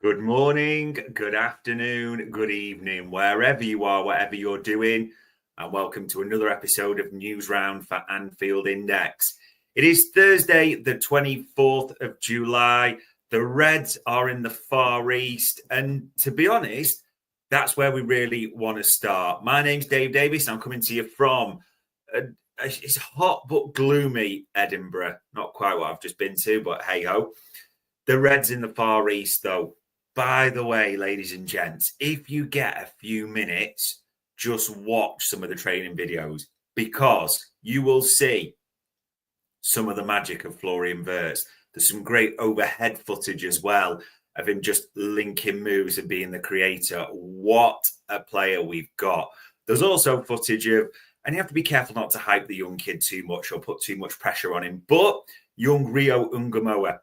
Good morning, good afternoon, good evening, wherever you are, whatever you're doing, and welcome to another episode of Newsround for Anfield Index. It is Thursday, the 24th of July. The Reds are in the Far East, and to be honest, that's where we really want to start. My name's Dave Davis. I'm coming to you from it's hot but gloomy Edinburgh. Not quite what I've just been to, but hey-ho. The Reds in the Far East, though. By the way, ladies and gents, if you get a few minutes, just watch some of the training videos because you will see some of the magic of Florian Wirtz. There's some great overhead footage as well of him just linking moves and being the creator. What a player we've got. There's also footage of, and you have to be careful not to hype the young kid too much or put too much pressure on him, but young Rio Ungamoa,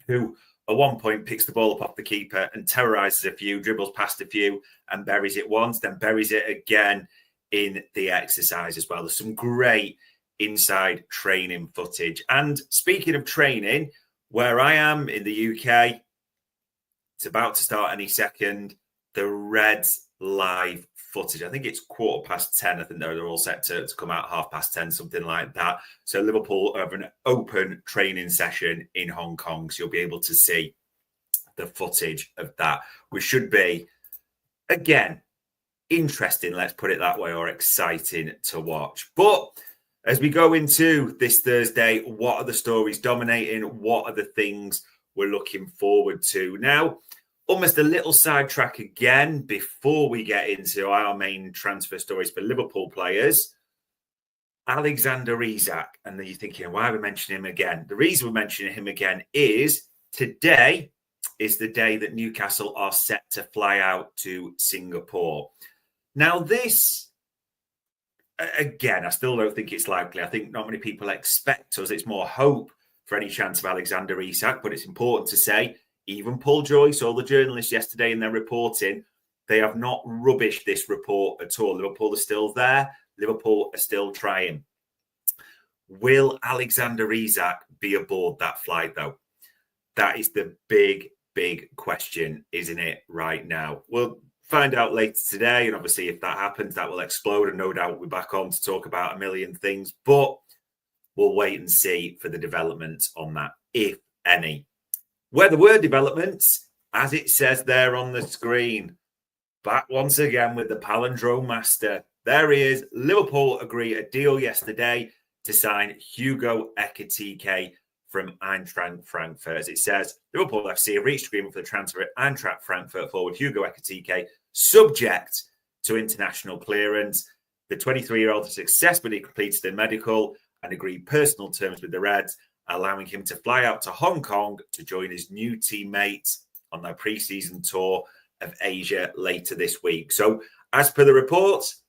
who at one point picks the ball up off the keeper and terrorizes a few, dribbles past a few and buries it once, then buries it again in the exercise as well. There's some great inside training footage. And speaking of training, where I am in the UK, it's about to start any second, the Reds live footage. I think it's 10:15. I think they're all set to come out 10:30, something like that. So Liverpool have an open training session in Hong Kong. So you'll be able to see the footage of that, which should be, again, interesting, let's put it that way, or exciting to watch. But as we go into this Thursday, what are the stories dominating? What are the things we're looking forward to? Now, almost a little sidetrack again before we get into our main transfer stories for Liverpool players. Alexander Isak. And then you're thinking, why are we mentioning him again? The reason we're mentioning him again is today is the day that Newcastle are set to fly out to Singapore. Now, this, again, I still don't think it's likely. I think not many people expect us. It's more hope for any chance of Alexander Isak, but it's important to say, even Paul Joyce, all the journalists yesterday in their reporting, they have not rubbished this report at all. Liverpool are still there. Liverpool are still trying. Will Alexander Isak be aboard that flight, though? That is the big, big question, isn't it, right now? We'll find out later today. And obviously, if that happens, that will explode. And no doubt we'll be back on to talk about a million things. But we'll wait and see for the developments on that, if any. Where there were developments, as it says there on the screen, back once again with the palindrome master. There he is. Liverpool agree a deal yesterday to sign Hugo Ekitike from Eintracht Frankfurt. As it says, Liverpool FC have reached agreement for the transfer at Eintracht Frankfurt forward Hugo Ekitike, subject to international clearance. The 23-year-old has successfully completed the medical and agreed personal terms with the Reds, allowing him to fly out to Hong Kong to join his new teammates on their preseason tour of Asia later this week. So, as per the reports,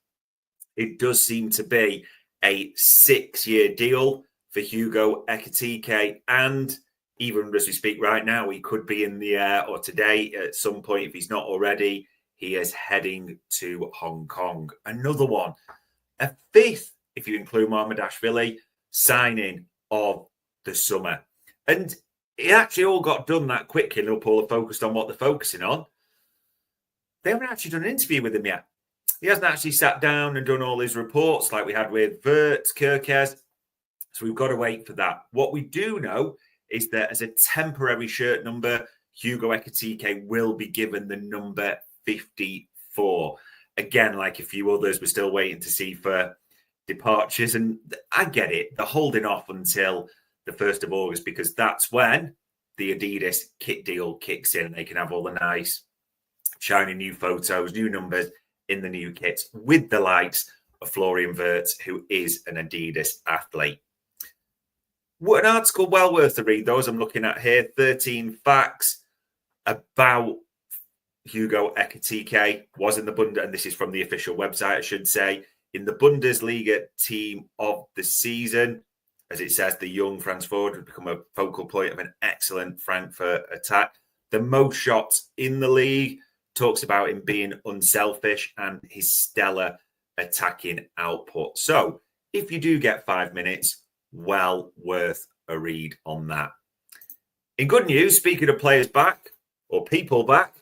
it does seem to be a 6-year deal for Hugo Ekitike. And even as we speak right now, he could be in the air, or today at some point, if he's not already, he is heading to Hong Kong. Another one, a fifth, if you include Mamardashvili, signing of the summer. And it actually all got done that quickly. Liverpool are focused on what they're focusing on. They haven't actually done an interview with him yet. He hasn't actually sat down and done all his reports like we had with Wirtz, Kirkes. So we've got to wait for that. What we do know is that as a temporary shirt number, Hugo Ekitike will be given the number 54. Again, like a few others, we're still waiting to see for departures. And I get it. They're holding off until the 1st of August, because that's when the Adidas kit deal kicks in. They can have all the nice, shiny new photos, new numbers in the new kits with the likes of Florian Wirtz, who is an Adidas athlete. What an article well worth a read, those I'm looking at here. 13 facts about Hugo Ekitike was in the Bundesliga, and this is from the official website, I should say, in the Bundesliga team of the season. As it says, the young Franz forward has become a focal point of an excellent Frankfurt attack. The most shots in the league, talks about him being unselfish and his stellar attacking output. So if you do get 5 minutes, well worth a read on that. In good news, speaking of players back, or people back.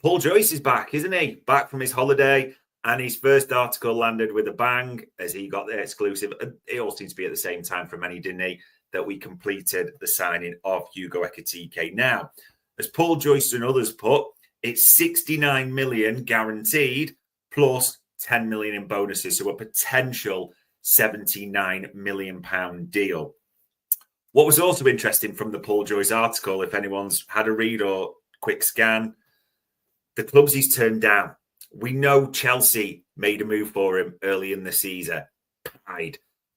Paul Joyce is back, isn't he? Back from his holiday, and his first article landed with a bang as he got the exclusive. It all seems to be at the same time for many, didn't he, that we completed the signing of Hugo Ekitike. Now, as Paul Joyce and others put, it's 69 million guaranteed plus 10 million in bonuses, so a potential 79 million pound deal. What was also interesting from the Paul Joyce article, if anyone's had a read or quick scan, the clubs he's turned down. We know Chelsea made a move for him early in the season.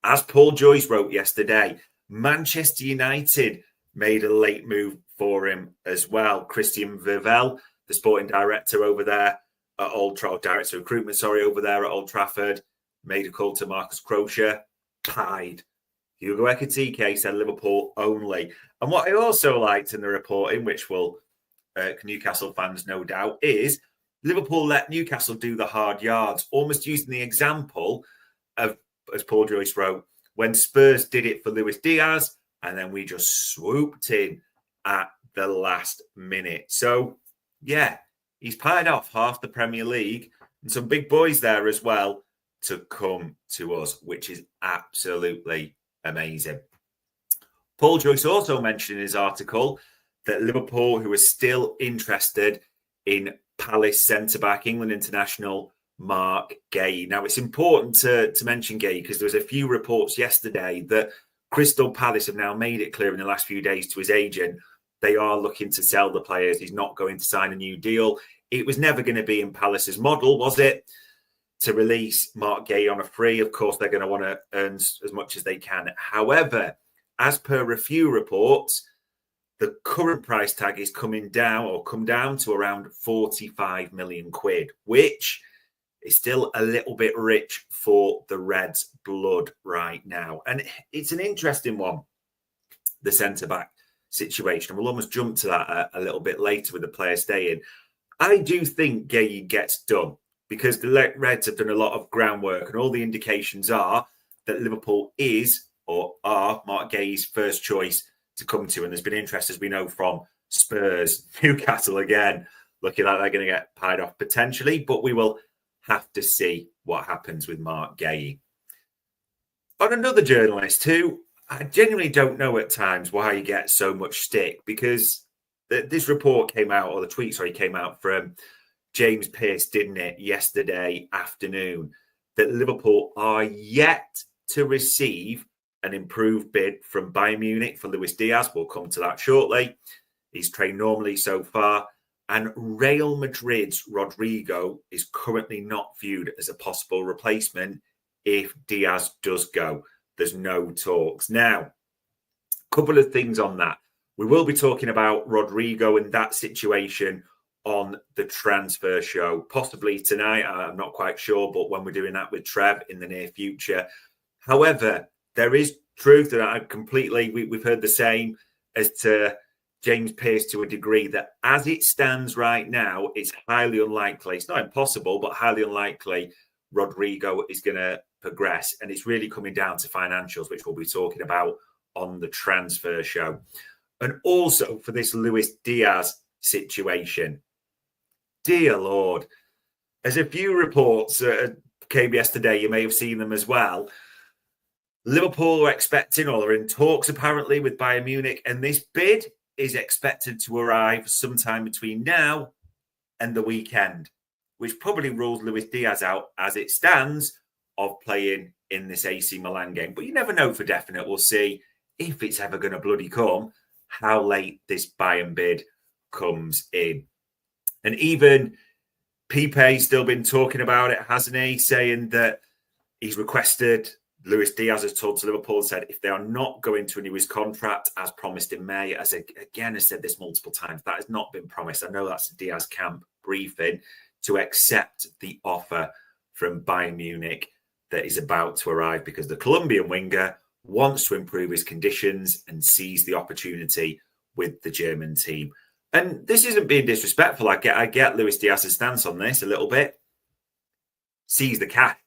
As Paul Joyce wrote yesterday, Manchester United made a late move for him as well. Christian Vivel, the sporting director over there at Old Trafford, director of recruitment, over there at Old Trafford, made a call to Marcus Croce, pied. Hugo Ekitike said Liverpool only. And what I also liked in the reporting, which will Newcastle fans no doubt, is Liverpool let Newcastle do the hard yards, almost using the example of, as Paul Joyce wrote, when Spurs did it for Luis Diaz, and then we just swooped in at the last minute. So, yeah, he's pied off half the Premier League and some big boys there as well to come to us, which is absolutely amazing. Paul Joyce also mentioned in his article that Liverpool, who are still interested in Palace centre-back, England international Mark Guehi. Now, it's important to mention Guehi because there was a few reports yesterday that Crystal Palace have now made it clear in the last few days to his agent they are looking to sell the players. He's not going to sign a new deal. It was never going to be in Palace's model, was it? To release Mark Guehi on a free. Of course, they're going to want to earn as much as they can. However, as per a few reports, the current price tag is come down to around 45 million quid, which is still a little bit rich for the Reds' blood right now. And it's an interesting one, the centre-back situation. We'll almost jump to that a little bit later with the player staying. I do think Guehi gets done because the Reds have done a lot of groundwork and all the indications are that Liverpool is or are Mark Guehi's first choice to come to. And there's been interest, as we know, from Spurs, Newcastle again, looking like they're going to get pied off potentially, but we will have to see what happens with Mark Guehi. On another journalist who I genuinely don't know at times why he gets so much stick, because this report came out, or the tweet, came out from James Pearce, didn't it, yesterday afternoon, that Liverpool are yet to receive an improved bid from Bayern Munich for Luis Diaz. We'll come to that shortly. He's trained normally so far. And Real Madrid's Rodrygo is currently not viewed as a possible replacement if Diaz does go. There's no talks. Now, a couple of things on that. We will be talking about Rodrygo and that situation on the transfer show, possibly tonight. I'm not quite sure, but when we're doing that with Trev in the near future. However, there is truth that I completely, we've heard the same as to James Pearce to a degree, that as it stands right now, it's highly unlikely. It's not impossible, but highly unlikely Rodrygo is going to progress. And it's really coming down to financials, which we'll be talking about on the transfer show. And also for this Luis Diaz situation. Dear Lord, as a few reports came yesterday, you may have seen them as well. Liverpool are expecting, or they're in talks apparently with Bayern Munich, and this bid is expected to arrive sometime between now and the weekend, which probably rules Luis Diaz out as it stands of playing in this AC Milan game. But you never know for definite. We'll see if it's ever going to bloody come, how late this Bayern bid comes in. And even Pepe's still been talking about it, hasn't he? Saying that he's requested, Luis Diaz has told to Liverpool and said, if they are not going to renew his contract as promised in May, as again has said this multiple times, that has not been promised. I know that's the Diaz camp briefing, to accept the offer from Bayern Munich that is about to arrive, because the Colombian winger wants to improve his conditions and sees the opportunity with the German team. And this isn't being disrespectful. I get Luis Diaz's stance on this a little bit. Sees the cash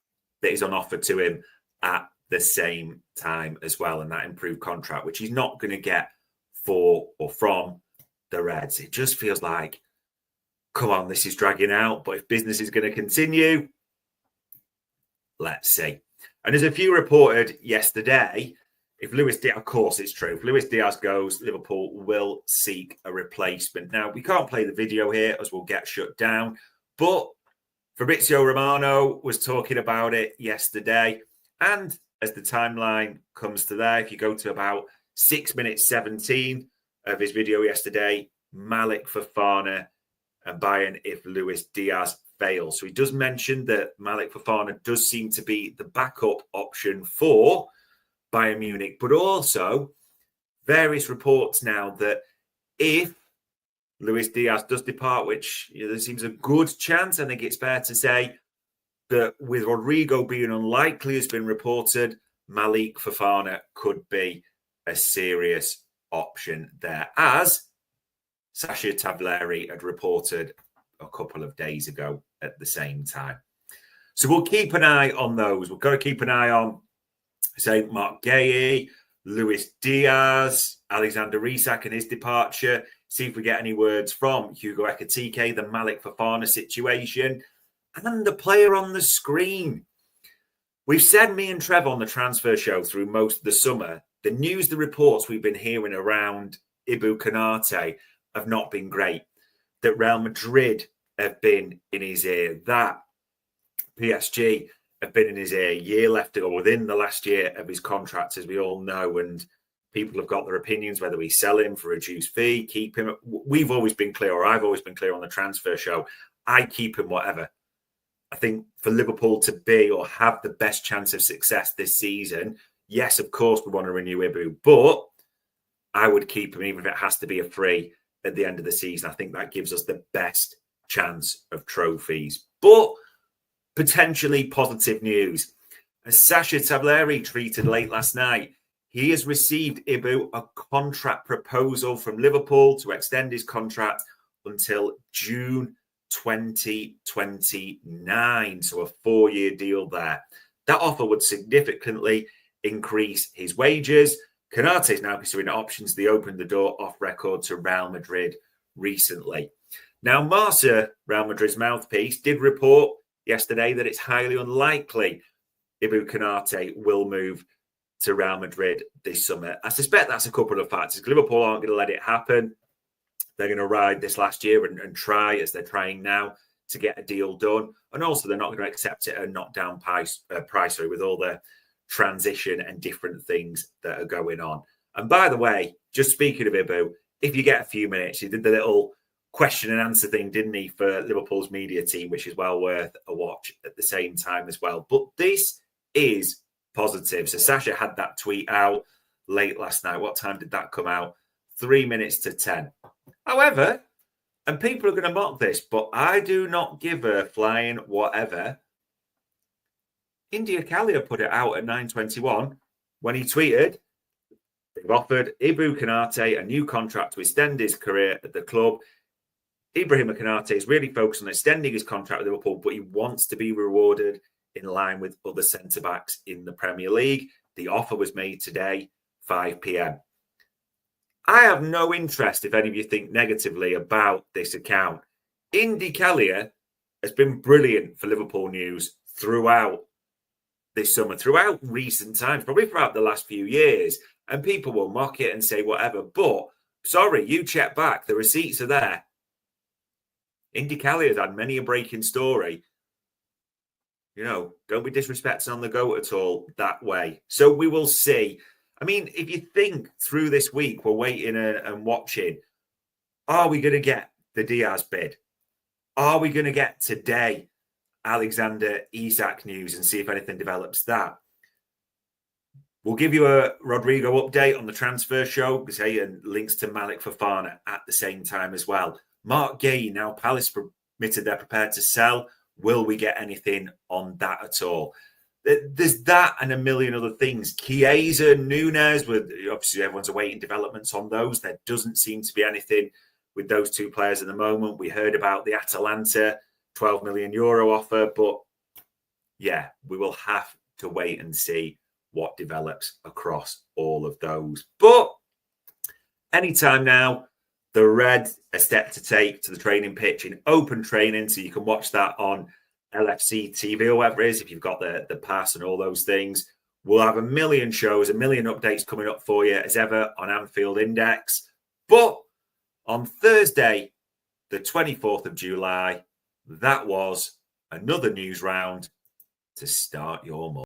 that is on offer to him at the same time as well, and that improved contract, which he's not going to get for or from the Reds. It just feels like, come on, this is dragging out. But if business is going to continue, let's see. And there's a few reported yesterday, if Luis Diaz, of course it's true, if Luis Diaz goes, Liverpool will seek a replacement. Now, we can't play the video here as we'll get shut down, but Fabrizio Romano was talking about it yesterday. And as the timeline comes to there, if you go to about 6 minutes 17 of his video yesterday, Malik Fofana and Bayern if Luis Diaz fails. So he does mention that Malik Fofana does seem to be the backup option for Bayern Munich, but also various reports now that if Luis Diaz does depart, which there seems a good chance, I think it's fair to say that with Rodrygo being unlikely has been reported, Malik Fofana could be a serious option there, as Sasha Tavleri had reported a couple of days ago at the same time. So we'll keep an eye on those. We've got to keep an eye on, say, Mark Guehi, Luis Diaz, Alexander Isak and his departure. See if we get any words from Hugo Ekitike, the Malik Fofana situation, and the player on the screen. We've said, me and Trev on the transfer show through most of the summer, the news, the reports we've been hearing around Ibu Konate have not been great. That Real Madrid have been in his ear, that PSG have been in his ear, a year left to go within the last year of his contract, as we all know, and people have got their opinions whether we sell him for a reduced fee, keep him. We've always been clear, or I've always been clear on the transfer show, I keep him whatever. I think for Liverpool to be or have the best chance of success this season, yes, of course we want to renew Ibu, but I would keep him even if it has to be a free at the end of the season. I think that gives us the best chance of trophies. But potentially positive news. As Sasha Tavleri tweeted late last night, he has received Ibu a contract proposal from Liverpool to extend his contract until June 2029. So a 4-year deal there. That offer would significantly increase his wages. Konate is now pursuing options. They opened the door off record to Real Madrid recently. Now, Marca, Real Madrid's mouthpiece, did report yesterday that it's highly unlikely Ibu Konate will move to Real Madrid this summer. I suspect that's a couple of factors. Liverpool aren't going to let it happen. They're going to ride this last year and try, as they're trying now, to get a deal done. And also, they're not going to accept it at a knockdown price with all the transition and different things that are going on. And by the way, just speaking of Ibu, if you get a few minutes, he did the little question and answer thing, didn't he, for Liverpool's media team, which is well worth a watch at the same time as well. But this is positive. So Sasha had that tweet out late last night. What time did that come out? 3 minutes to 10. However, and people are going to mock this, but I do not give a flying whatever. India Kalia put it out at 9:21 when he tweeted, they've offered Ibu Konate a new contract to extend his career at the club. Ibrahim Konate is really focused on extending his contract with Liverpool, but he wants to be rewarded in line with other centre-backs in the Premier League. The offer was made today, 5 p.m. I have no interest if any of you think negatively about this account. Indy Kalia has been brilliant for Liverpool news throughout this summer, throughout recent times, probably throughout the last few years. And people will mock it and say whatever. But, sorry, you check back. The receipts are there. Indy Kalia has had many a breaking story. You know, don't be disrespecting on the GOAT at all that way. So we will see. I mean, if you think through this week, we're waiting and watching, are we going to get the Diaz bid? Are we going to get today Alexander Isak news and see if anything develops that? We'll give you a Rodrygo update on the transfer show, say, and links to Malik Fofana at the same time as well. Mark Guehi, now Palace admitted they're prepared to sell. Will we get anything on that at all? There's that and a million other things. Chiesa, Nunes, obviously everyone's awaiting developments on those. There doesn't seem to be anything with those two players at the moment. We heard about the Atalanta €12 million offer, but yeah, we will have to wait and see what develops across all of those. But anytime now, the Red are set to take to the training pitch in open training, so you can watch that on LFC TV or whatever it is, if you've got the pass and all those things. We'll have a million shows, a million updates coming up for you as ever on Anfield Index. But on Thursday, the 24th of July, that was another news round to start your morning.